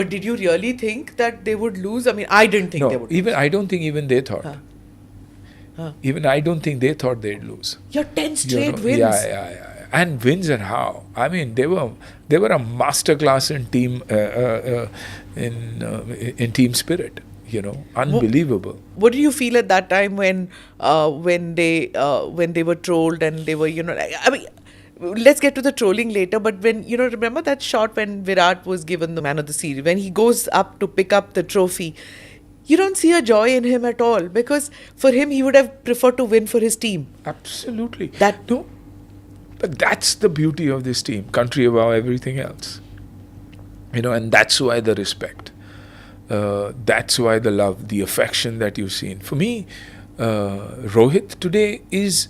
But did you really think that they would lose? I mean, I didn't think they would even lose. I don't think even they thought. Even I don't think they thought they'd lose. Your 10 straight wins. Yeah. And wins and how? I mean, they were a masterclass in team spirit. Unbelievable. What did you feel at that time when they were trolled and they were, I mean, let's get to the trolling later, but when, remember that shot when Virat was given the man of the series, when he goes up to pick up the trophy, you don't see a joy in him at all, because for him, he would have preferred to win for his team. Absolutely. But that's the beauty of this team, country above everything else. And that's why the respect. That's why the love, the affection that you've seen. For me, Rohit today is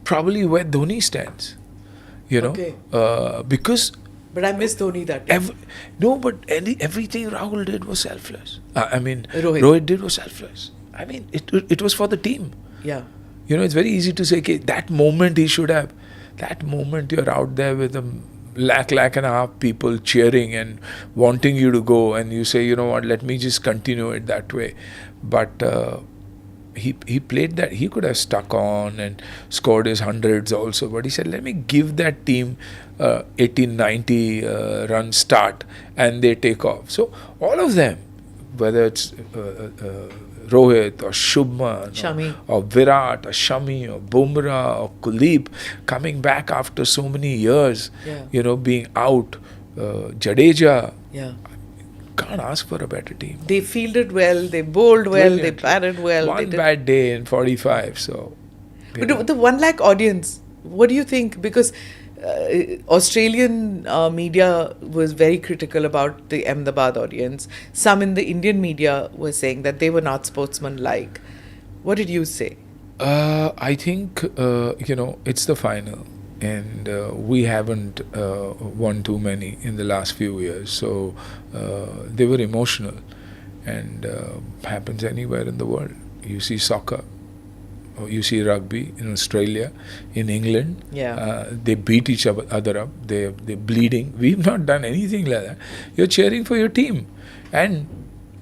probably where Dhoni stands. Okay. Because. But I miss Dhoni that day. Everything Rahul did was selfless. Rohit did was selfless. I mean, it was for the team. Yeah. It's very easy to say, okay, that moment he should have. That moment you're out there with a lakh and a half people cheering and wanting you to go, and you say, you know what, let me just continue it that way. But he played that. He could have stuck on and scored his hundreds also, but he said, let me give that team 1890 run start, and they take off. So all of them, whether it's Rohit or Shubman or Virat or Shami or Bumrah or Kuldeep, coming back after so many years, being out, Jadeja, can't ask for a better team. They fielded well, they bowled well, they batted well. One bad day in 45, so. But the 1 lakh audience, what do you think? Because Australian media was very critical about the Ahmedabad audience. Some in the Indian media were saying that they were not sportsmanlike. What did you say? I think, it's the final. And we haven't won too many in the last few years. So they were emotional. And happens anywhere in the world. You see soccer. You see rugby in Australia, in England. They beat each other up. They're bleeding. We've not done anything like that. You're cheering for your team. And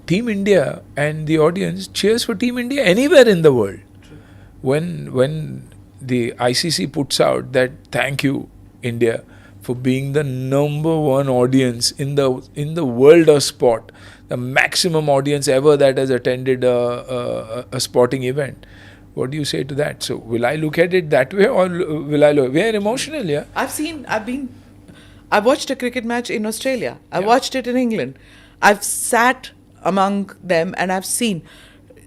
Team India and the audience cheers for Team India anywhere in the world. True. When the ICC puts out that thank you, India, for being the number one audience in the world of sport, the maximum audience ever that has attended a sporting event. What do you say to that? So will I look at it that way, or will I look? We are emotional, yeah. I watched a cricket match in Australia. I watched it in England. I've sat among them and I've seen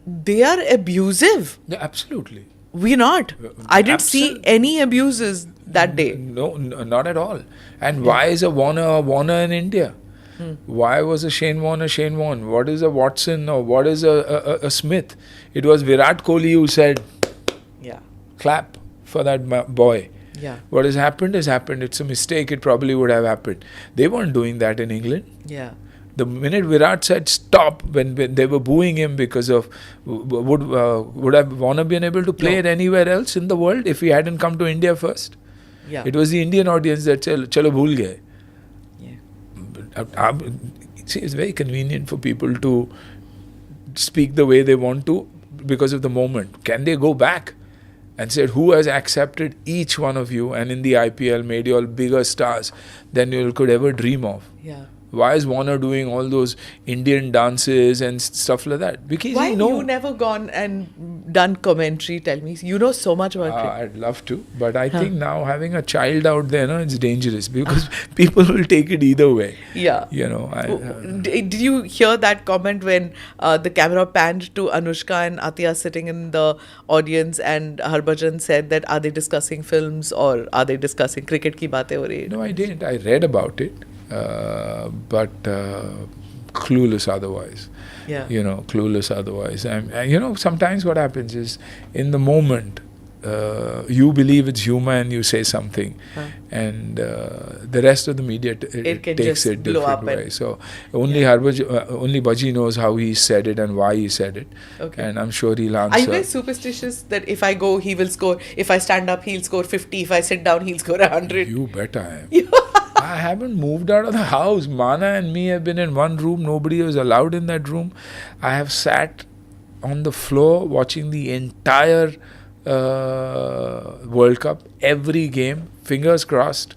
they are abusive. Yeah, absolutely. We're not. I didn't see any abuses that day. No, not at all. And why is a Warner in India? Why was a Shane Warne? What is a Watson, or what is a Smith? It was Virat Kohli who said, clap for that boy. Yeah. What has happened has happened. It's a mistake. It probably would have happened. They weren't doing that in England. Yeah. The minute Virat said stop, when they were booing him because of, would have Warner been able to play it anywhere else in the world if he hadn't come to India first? Yeah. It was the Indian audience that said, chalo bhool gaye. See, it's very convenient for people to speak the way they want to because of the moment. Can they go back and say, who has accepted each one of you and in the IPL made you all bigger stars than you could ever dream of? Yeah. Why is Warner doing all those Indian dances and stuff like that? Because why have you never gone and done commentary? Tell me. You know so much about it. I'd love to. But I think now having a child out there, it's dangerous because people will take it either way. Yeah. Did you hear that comment when the camera panned to Anushka and Atiya sitting in the audience and Harbhajan said that are they discussing films or are they discussing cricket ki baatein ho rahi hai? No, I didn't. I read about it. But clueless otherwise. Yeah. Clueless otherwise. And sometimes what happens is, in the moment, you believe it's human, you say something, and the rest of the media takes it different way. So only only Baji knows how he said it and why he said it. Okay. And I'm sure he'll answer. Are you guys superstitious that if I go, he will score? If I stand up, he'll score 50. If I sit down, he'll score 100. You bet I am. I haven't moved out of the house. Mana and me have been in one room. Nobody was allowed in that room. I have sat on the floor watching the entire World Cup, every game, fingers crossed,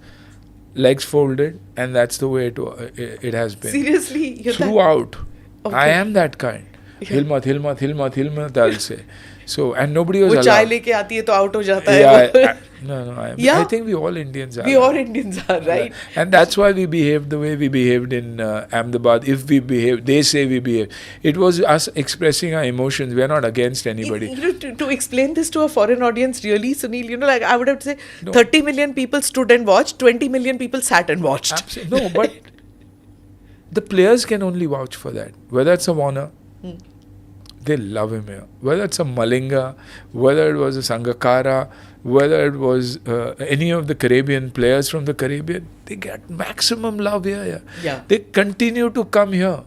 legs folded, and that's the way it has been. Seriously? Throughout. Okay. I am that kind. Yeah. Hilmat, I'll say. So, and nobody was वो चाय allowed. लेके आती है तो out हो जाता है Yeah, वो. I think we all Indians are. We all Indians are, right? Yeah. And that's why we behaved the way we behaved in Ahmedabad. If we behave, they say we behave. It was us expressing our emotions. We are not against anybody. To explain this to a foreign audience, really, Sunil, like I would have to say, No. 30 million people stood and watched, 20 million people sat and watched. No, but the players can only vouch for that. Whether it's a Warner, they love him here. Whether it's a Malinga, whether it was a Sangakkara, whether it was any of the Caribbean players from the Caribbean, they get maximum love here. Yeah. They continue to come here.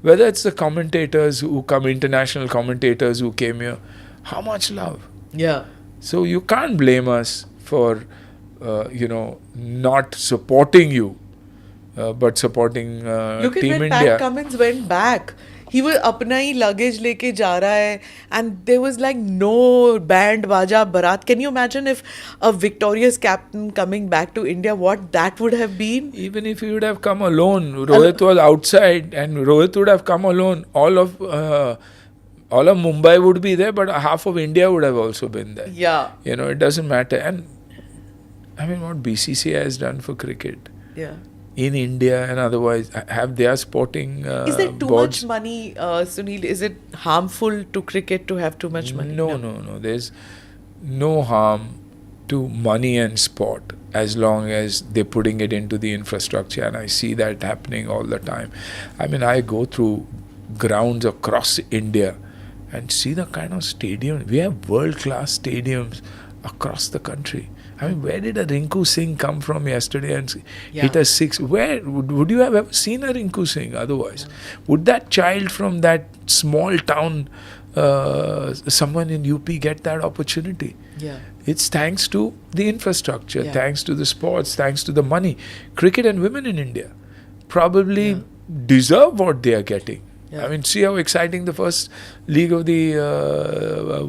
Whether it's the commentators who come, international commentators who came here, how much love. Yeah. So you can't blame us for, not supporting you, but supporting Look at Team when India. Pat Cummins went back. He was अपना ही luggage लेके जा रहा है, and there was like no band baja barat. Can you imagine if a victorious captain coming back to India, what that would have been? Even if he would have come alone, Rohit was outside, and Rohit would have come alone. All of Mumbai would be there, but half of India would have also been there. Yeah. It doesn't matter. And I mean, what BCCI has done for cricket Yeah. in India and otherwise, have their sporting Is there too boards. much money, Sunil? Is it harmful to cricket to have too much money? No. There's no harm to money and sport as long as they're putting it into the infrastructure, and I see that happening all the time. I mean, I go through grounds across India and see the kind of stadium. We have world-class stadiums across the country. I mean, where did a Rinku Singh come from yesterday and hit a six? Where would you have ever seen a Rinku Singh otherwise? Would that child from that small town, someone in UP, get that opportunity? Yeah. It's thanks to the infrastructure, Yeah. thanks to the sports, thanks to the money. Cricket and women in India probably deserve what they are getting. Yeah. I mean, see how exciting the first league of the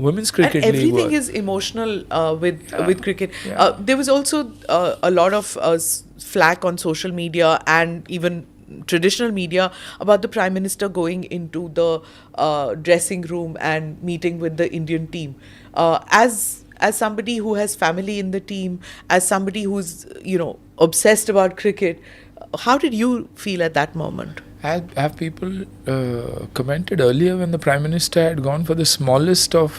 women's cricket And league was. everything is emotional with cricket. Yeah. There was also a lot of flack on social media and even traditional media about the Prime Minister going into the dressing room and meeting with the Indian team. As somebody who has family in the team, as somebody who's obsessed about cricket, how did you feel at that moment? Have people commented earlier when the Prime Minister had gone for the smallest of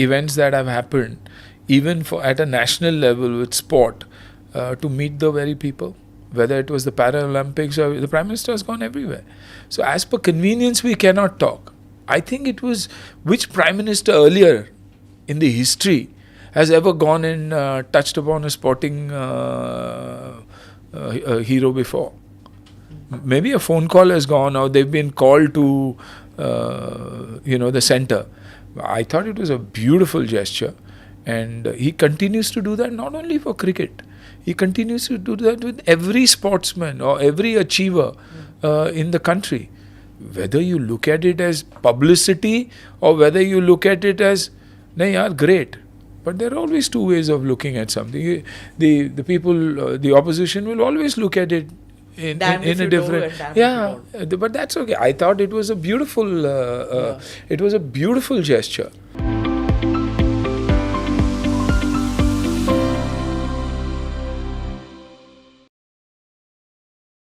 events that have happened, even at a national level with sport, to meet the very people? Whether it was the Paralympics or the Prime Minister has gone everywhere. So as per convenience, we cannot talk. I think it was which Prime Minister earlier in the history has ever gone and touched upon a sporting hero before. Maybe a phone call has gone or they've been called to the center. I thought it was a beautiful gesture, and he continues to do that not only for cricket. He continues to do that with every sportsman or every achiever in the country. Whether you look at it as publicity or whether you look at it as, nahin yaar, great. But there are always two ways of looking at something. The people, the opposition will always look at it in a different. But that's okay. I thought it was a beautiful, it was a beautiful gesture.